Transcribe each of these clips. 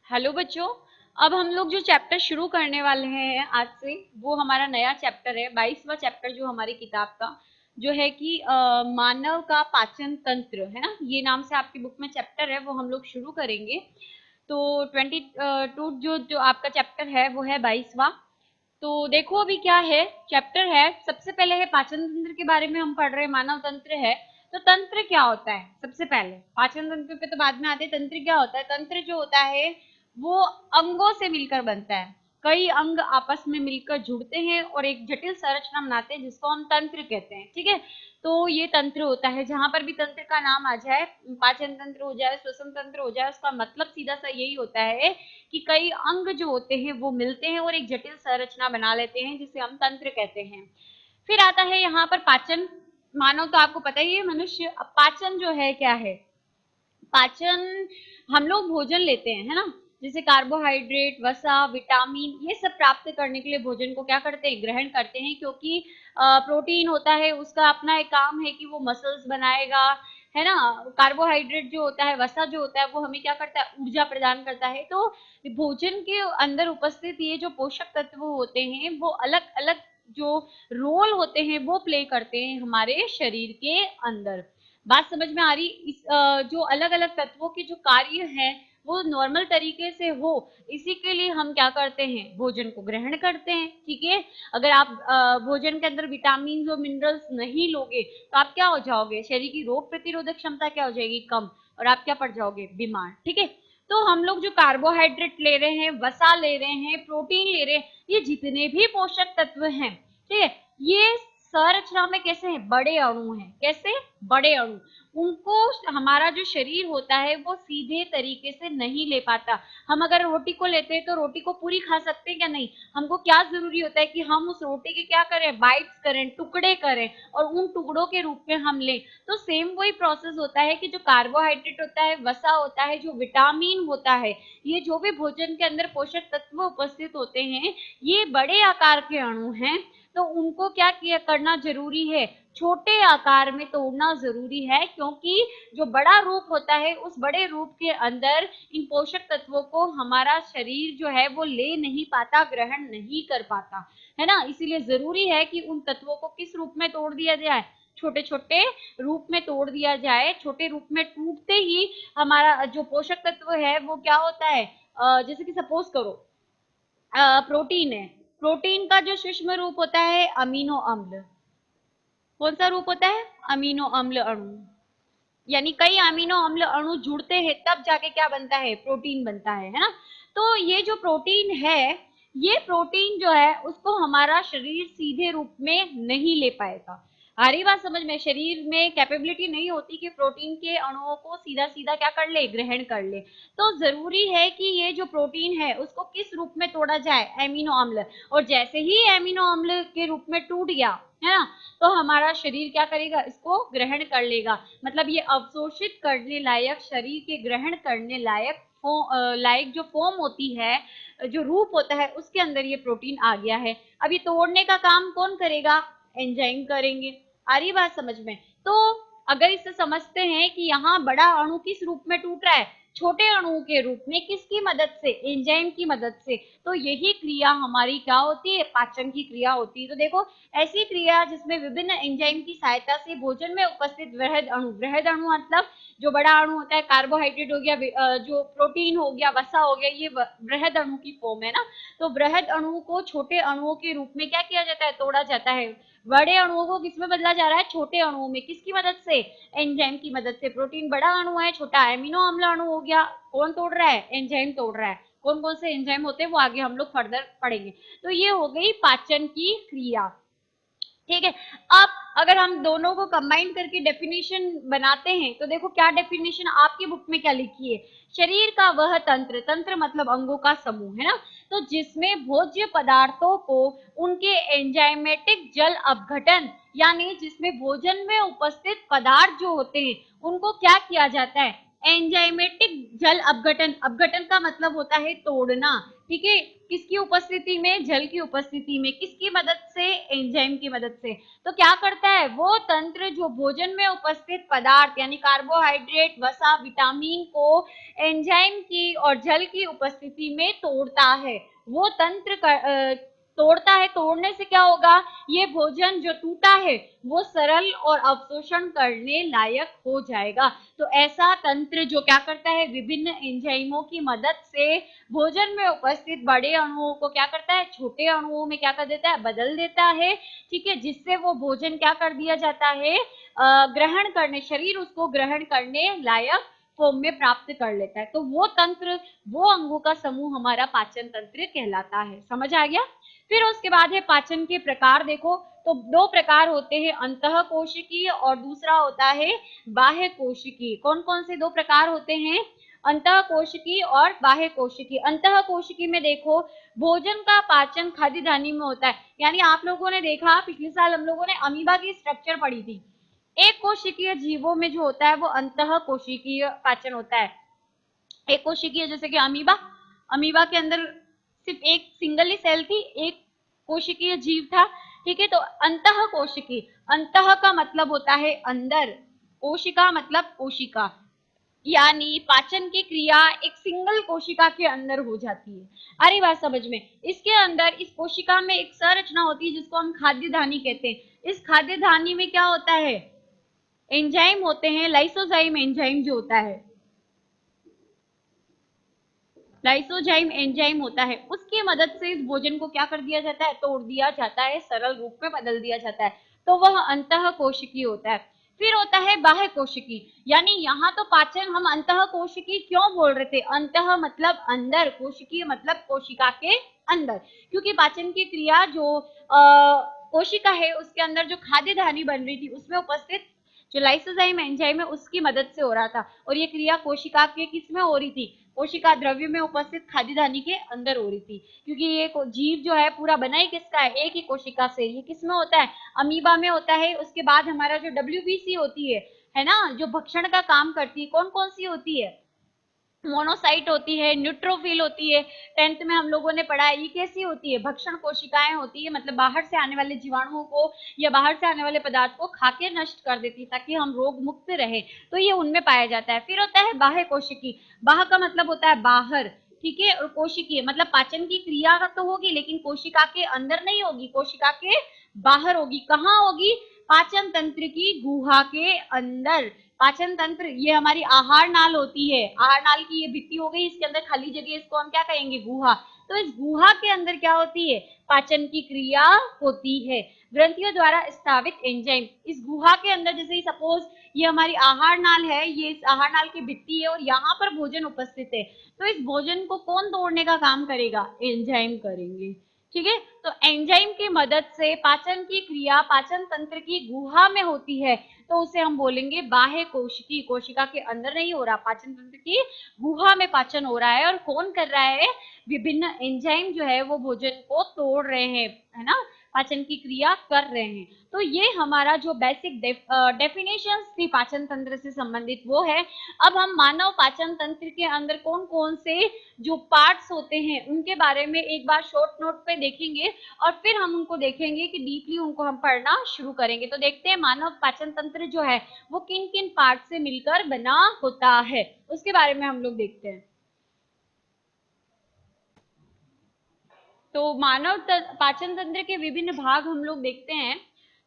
Hello बच्चों। अब हम लोग जो चैप्टर शुरू करने वाले हैं आज से, वो हमारा नया चैप्टर है, 22वां चैप्टर जो हमारी किताब का, जो है कि मानव का पाचन तंत्र है ना, ये नाम से आपकी बुक में चैप्टर है, वो हम लोग शुरू करेंगे। तो 22 जो आपका चैप्टर है वो है 22वां। तो देखो अभी क्या है, चैप्टर है, सबसे पहले है पाचन तंत्र के बारे में हम पढ़ रहे हैं, मानव तंत्र है। तो तंत्र क्या होता है, सबसे पहले पाचन तंत्र पे तो बाद में आते हैं। तंत्र क्या होता है? तंत्र जो होता है वो अंगों से मिलकर बनता है। कई अंग आपस में मिलकर जुड़ते हैं और एक जटिल संरचना बनाते हैं, जिसको हम तंत्र कहते हैं। ठीक है, तो ये तंत्र होता है। जहां पर भी तंत्र का नाम आ जाए, पाचन तंत्र हो जाए, श्वसन तंत्र हो जाए, उसका मतलब सीधा सा यही होता है कि कई अंग जो होते हैं वो मिलते हैं और एक जटिल संरचना बना लेते हैं, जिसे हम तंत्र कहते हैं। फिर आता है यहाँ पर पाचन। मानव तो आपको पता ही है, मनुष्य। अब पाचन जो है क्या है? पाचन, हम लोग भोजन लेते हैं, है ना, जैसे कार्बोहाइड्रेट, वसा, विटामिन, ये सब प्राप्त करने के लिए भोजन को क्या करते हैं? ग्रहण करते हैं। क्योंकि प्रोटीन होता है, उसका अपना एक काम है कि वो मसल्स बनाएगा, है ना। कार्बोहाइड्रेट जो होता है, वसा जो होता है, वो हमें क्या करता है? ऊर्जा प्रदान करता है। तो भोजन के अंदर उपस्थित ये जो पोषक तत्व होते हैं, वो अलग अलग जो रोल होते हैं वो प्ले करते हैं हमारे शरीर के अंदर। बात समझ में आ रही? जो अलग अलग तत्वों के जो कार्य हैं वो नॉर्मल तरीके से हो, इसी के लिए हम क्या करते हैं? भोजन को ग्रहण करते हैं। ठीक है, अगर आप भोजन के अंदर विटामिन और मिनरल्स नहीं लोगे तो आप क्या हो जाओगे? शरीर की रोग प्रतिरोधक क्षमता क्या हो जाएगी? कम। और आप क्या पड़ जाओगे? बीमार। ठीक है, तो हम लोग जो कार्बोहाइड्रेट ले रहे हैं, वसा ले रहे हैं, प्रोटीन ले रहे हैं, ये जितने भी पोषक तत्व हैं, ठीक है, ये संरचना में कैसे हैं? बड़े अणु हैं। कैसे? बड़े अणु। उनको हमारा जो शरीर होता है वो सीधे तरीके से नहीं ले पाता। हम अगर रोटी को लेते हैं तो रोटी को पूरी खा सकते हैं क्या? नहीं। हमको क्या जरूरी होता है कि हम उस रोटी के क्या करें? बाइट्स करें, टुकड़े करें, और उन टुकड़ों के रूप में हम लें। तो सेम वही प्रोसेस होता है कि जो कार्बोहाइड्रेट होता है, वसा होता है, जो विटामिन होता है, ये जो भी भोजन के अंदर पोषक तत्व उपस्थित होते हैं, ये बड़े आकार के अणु हैं। तो उनको क्या किया करना जरूरी है? छोटे आकार में तोड़ना जरूरी है। क्योंकि जो बड़ा रूप होता है, उस बड़े रूप के अंदर इन पोषक तत्वों को हमारा शरीर जो है वो ले नहीं पाता, ग्रहण नहीं कर पाता, है ना। इसीलिए जरूरी है कि उन तत्वों को किस रूप में तोड़ दिया जाए? छोटे छोटे रूप में तोड़ दिया जाए। छोटे रूप में टूटते ही हमारा जो पोषक तत्व है वो क्या होता है? जैसे कि सपोज करो प्रोटीन है। प्रोटीन का जो सूक्ष्म रूप होता है अमीनो अम्ल। कौन सा रूप होता है? अमीनो अम्ल अणु। यानी कई अमीनो अम्ल अणु जुड़ते हैं तब जाके क्या बनता है? प्रोटीन बनता है ना। तो ये जो प्रोटीन है, ये प्रोटीन जो है उसको हमारा शरीर सीधे रूप में नहीं ले पाएगा। आ रही बात समझ में? शरीर में कैपेबिलिटी नहीं होती कि प्रोटीन के अणुओं को सीधा सीधा क्या कर ले? ग्रहण कर ले। तो जरूरी है कि ये जो प्रोटीन है उसको किस रूप में तोड़ा जाए? एमिनो अम्ल। और जैसे ही एमिनो अम्ल के रूप में टूट गया, है ना, तो हमारा शरीर क्या करेगा? इसको ग्रहण कर लेगा। मतलब ये अवशोषित करने लायक, शरीर के ग्रहण करने लायक लायक जो फॉर्म होती है, जो रूप होता है, उसके अंदर ये प्रोटीन आ गया है। अब ये तोड़ने का काम कौन करेगा? एंजाइम करेंगे। आ रही बात समझ में? तो अगर इसे समझते हैं कि यहाँ बड़ा अणु किस रूप में टूट रहा है? छोटे अणुओं के रूप में। किसकी मदद से? एंजाइम की मदद से। तो यही क्रिया हमारी क्या होती है? पाचन की क्रिया होती है। तो देखो, ऐसी क्रिया जिसमें विभिन्न एंजाइम की सहायता से भोजन में उपस्थित वृहद अणु, वृहद अणु मतलब जो बड़ा अणु होता है, कार्बोहाइड्रेट हो गया, जो प्रोटीन हो गया, वसा हो गया, ये वृहद अणु की फॉर्म है ना। तो वृहद अणु को छोटे अणुओं के रूप में क्या किया जाता है? तोड़ा जाता है। बड़े अणुओं को किसमें बदला जा रहा है? छोटे अणुओं में। किसकी मदद से? एंजाइम की मदद से। प्रोटीन बड़ा अणु है, छोटा एमिनो अम्ल अणु हो गया। कौन तोड़ रहा है? एंजाइम तोड़ रहा है। कौन कौन से एंजाइम होते हैं वो आगे हम लोग फर्दर पढ़ेंगे। तो ये हो गई पाचन की क्रिया। ठीक है, अब अगर हम दोनों को कंबाइन करके डेफिनेशन बनाते हैं तो देखो क्या डेफिनेशन आपकी बुक में क्या लिखी है? शरीर का वह तंत्र, तंत्र मतलब अंगों का समूह, है ना, तो जिसमें भोज्य पदार्थों को उनके एंजाइमेटिक जल अपघटन, यानी जिसमें भोजन में उपस्थित पदार्थ जो होते हैं उनको क्या किया जाता है? एंजाइमेटिक जल अपघटन। अपघटन का मतलब होता है तोड़ना। ठीक है, किसकी उपस्थिति में? जल की उपस्थिति में। किसकी मदद से? एंजाइम की मदद से। तो क्या करता है वो तंत्र? जो भोजन में उपस्थित पदार्थ यानी कार्बोहाइड्रेट, वसा, विटामिन को एंजाइम की और जल की उपस्थिति में तोड़ता है। वो तंत्र तोड़ता है, तोड़ने से क्या होगा, ये भोजन जो टूटा है वो सरल और अवशोषण करने लायक हो जाएगा। तो ऐसा तंत्र जो क्या करता है, विभिन्न एंजाइमों की मदद से भोजन में उपस्थित बड़े अणुओं को क्या करता है, छोटे अणुओं में क्या कर देता है, बदल देता है। ठीक है, जिससे वो भोजन क्या कर दिया जाता है, ग्रहण करने, शरीर उसको ग्रहण करने लायक फॉर्म में प्राप्त कर लेता है। तो वो तंत्र, वो अंगों का समूह हमारा पाचन तंत्र कहलाता है। समझ आ गया। फिर उसके बाद है पाचन के प्रकार। देखो तो दो प्रकार होते हैं, अंतः कोशिकीय और दूसरा होता है बाह्य कोशिकीय। कौन कौन से दो प्रकार होते हैं, अंतः कोशिकीय और बाह्य कोशिकीय। अंतः कोशिकीय में देखो, भोजन का पाचन खाद्य धानी में होता है। यानी आप लोगों ने देखा, पिछले साल हम लोगों ने अमीबा की स्ट्रक्चर पढ़ी थी। एक कोशिकीय जीवों में जो होता है वो अंतः कोशिकीय पाचन होता है। एक कोशिकीय जैसे कि अमीबा, अमीबा के अंदर सिर्फ एक सिंगल ही सेल थी, एक कोशिकीय जीव था। ठीक है, तो अंतः कोशिकीय, अंतः का मतलब होता है अंदर, कोशिका मतलब कोशिका, यानी पाचन की क्रिया एक सिंगल कोशिका के अंदर हो जाती है। अरे बात समझ में। इसके अंदर इस कोशिका में एक संरचना होती है जिसको हम खाद्य धानी कहते हैं। इस खाद्य धानी में क्या होता है, एंजाइम होते हैं, लाइसोजाइम एंजाइम जो होता है, लाइसोजाइम एंजाइम होता है, उसकी मदद से इस भोजन को क्या कर दिया जाता है, तोड़ दिया जाता है, सरल रूप में बदल दिया जाता है। तो वह अंतः कोशिकीय होता है। फिर होता है बाह्य कोशिकीय, यानी यहाँ तो पाचन हम अंतः कोशिकीय क्यों बोल रहे थे, अंतः मतलब अंदर, कोशिकीय मतलब कोशिका के अंदर, क्योंकि पाचन की क्रिया जो कोशिका है उसके अंदर जो खाद्य धानी बन रही थी उसमें उपस्थित जो लाइसोजाइम एंजाइम है उसकी मदद से हो रहा था। और ये क्रिया कोशिका के किस में हो रही थी, कोशिका द्रव्य में उपस्थित खाद्य धानी के अंदर हो रही थी। क्योंकि ये जीव जो है पूरा बना ही किसका है, एक ही कोशिका से। ये किस में होता है, अमीबा में होता है। उसके बाद हमारा जो डब्ल्यूबीसी होती है ना, जो भक्षण का काम करती है, कौन कौन सी होती है, मोनोसाइट होती है, न्यूट्रोफिल होती है। 10th में हम लोगों ने पढ़ा है। ये कैसी होती है, भक्षण कोशिकाएं होती है, मतलब बाहर से आने वाले जीवाणुओं को या बाहर से आने वाले पदार्थ को खा के नष्ट कर देती है ताकि हम रोग मुक्त रहे। तो ये उनमें पाया जाता है। फिर होता है बाह्य कोशिकी, बाह्य का मतलब होता है बाहर। ठीक है, और कोशिकीय मतलब पाचन की क्रिया तो होगी लेकिन कोशिका के अंदर नहीं होगी, कोशिका के बाहर होगी। कहाँ होगी, पाचन तंत्र की गुहा के अंदर। पाचन तंत्र, ये हमारी आहार नाल होती है, आहार नाल की ये भित्ति हो गई, इसके अंदर खाली जगह, इसको हम क्या कहेंगे, गुहा। तो इस गुहा के अंदर क्या होती है, पाचन की क्रिया होती है, ग्रंथियों द्वारा स्थापित एंजाइम। इस गुहा के अंदर जैसे सपोज ये हमारी आहार नाल है, ये इस आहार नाल की भित्ति है और यहाँ पर भोजन उपस्थित है, तो इस भोजन को कौन तोड़ने का काम करेगा, एंजाइम करेंगे। ठीक है, तो एंजाइम की मदद से पाचन की क्रिया पाचन तंत्र की गुहा में होती है, तो उसे हम बोलेंगे बाह्य कोशिकी। कोशिका के अंदर नहीं हो रहा, पाचन तंत्र की गुहा में पाचन हो रहा है। और कौन कर रहा है, विभिन्न एंजाइम जो है वो भोजन को तोड़ रहे हैं, है ना, पाचन की क्रिया कर रहे हैं। तो ये हमारा जो बेसिक डेफिनेशन थी पाचन तंत्र से संबंधित वो है। अब हम मानव पाचन तंत्र के अंदर कौन कौन से जो पार्ट्स होते हैं उनके बारे में एक बार शॉर्ट नोट पे देखेंगे और फिर हम उनको देखेंगे कि डीपली उनको हम पढ़ना शुरू करेंगे। तो देखते हैं मानव पाचन तंत्र जो है वो किन किन पार्ट से मिलकर बना होता है, उसके बारे में हम लोग देखते हैं। तो मानव पाचन तंत्र के विभिन्न भाग हम लोग देखते हैं।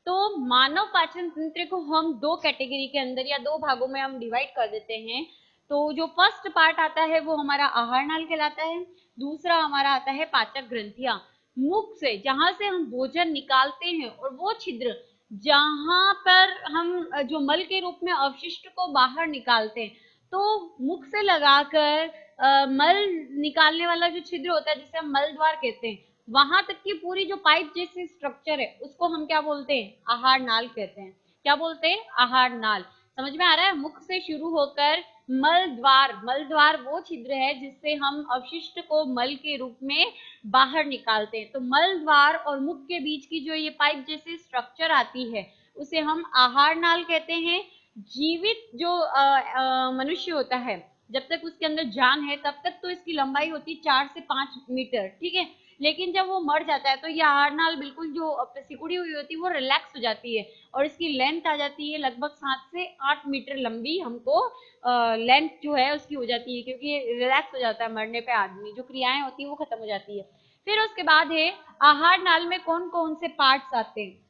तो मानव पाचन तंत्र को हम दो कैटेगरी के अंदर या दो भागों में हम डिवाइड कर देते हैं। तो जो फर्स्ट पार्ट आता है वो हमारा आहार नाल कहलाता है, दूसरा हमारा आता है पाचक ग्रंथियां। मुख से जहां से हम भोजन निकालते हैं और वो छिद्र जहां पर हम जो मल के रूप में अवशिष्ट को बाहर निकालते हैं, तो मुख से लगाकर मल निकालने वाला जो छिद्र होता है जिसे हम मल द्वार कहते हैं, वहां तक की पूरी जो पाइप जैसी स्ट्रक्चर है उसको हम क्या बोलते हैं, आहार नाल कहते हैं। क्या बोलते हैं, आहार नाल। समझ में आ रहा है, मुख से शुरू होकर मल द्वार, मल द्वार वो छिद्र है जिससे हम अवशिष्ट को मल के रूप में बाहर निकालते हैं। तो मल द्वार और मुख के बीच की जो ये पाइप जैसी स्ट्रक्चर आती है उसे हम आहार नाल कहते हैं। जीवित जो मनुष्य होता है, जब तक उसके अंदर जान है तब तक तो इसकी लंबाई होती है 4 से 5 मीटर। ठीक है, लेकिन जब वो मर जाता है तो ये आहार नाल बिल्कुल जो सिकुड़ी हुई होती है वो रिलैक्स हो जाती है और इसकी लेंथ आ जाती है लगभग 7 से 8 मीटर लंबी। हमको लेंथ जो है उसकी हो जाती है क्योंकि रिलैक्स हो जाता है मरने पे आदमी, जो क्रियाएं होती है वो खत्म हो जाती है। फिर उसके बाद है आहार नाल में कौन कौन से पार्ट्स आते हैं।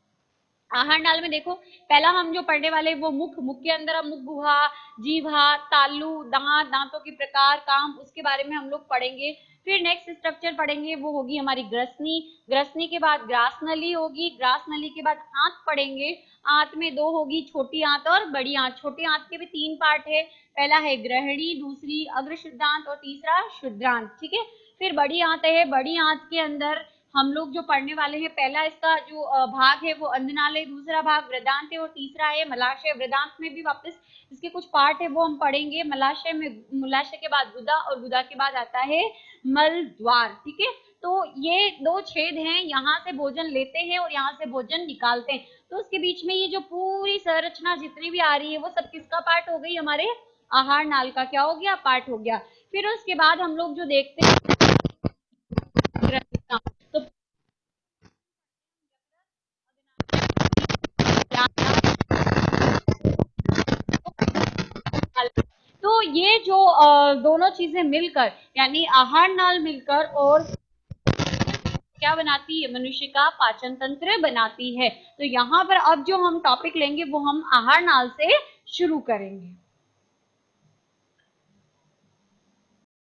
आहार नाल में देखो, पहला हम जो पढ़ने वाले वो मुख के अंदर हम मुख गुहा, जीभा, तालु, दांत, दांतों के प्रकार, काम, उसके बारे में हम लोग पढ़ेंगे। फिर नेक्स्ट स्ट्रक्चर पढ़ेंगे वो होगी हमारी ग्रसनी। ग्रसनी के बाद ग्रास नली होगी। ग्रास नली के बाद आंत पढ़ेंगे। आंत में दो होगी, छोटी आंत और बड़ी आंत। छोटी आंत के भी 3 पार्ट है, पहला है ग्रहणी, दूसरी अग्र शुद्धांत और तीसरा शुद्धांत। ठीक है। फिर बड़ी आंत है। बड़ी आंत के अंदर हम लोग जो पढ़ने वाले हैं, पहला इसका जो भाग है वो अंधनाल है, दूसरा भाग वृदांत है और तीसरा है मलाशय। वृदांत में भी वापस इसके कुछ पार्ट है वो हम पढ़ेंगे। मलाशय में, मलाशय के बाद गुदा और गुदा के बाद आता है मल द्वार। ठीक है। तो ये 2 छेद हैं, यहाँ से भोजन लेते हैं और यहाँ से भोजन निकालते हैं। तो उसके बीच में ये जो पूरी संरचना जितनी भी आ रही है वो सब किसका पार्ट हो गई, हमारे आहार नाल का क्या हो गया, पार्ट हो गया। फिर उसके बाद हम लोग जो देखते हैं तो तो ये जो दोनों चीजें मिलकर यानी आहार नाल मिलकर और क्या बनाती है, मनुष्य का पाचन तंत्र बनाती है। तो यहाँ पर अब जो हम टॉपिक लेंगे वो हम आहार नाल से शुरू करेंगे।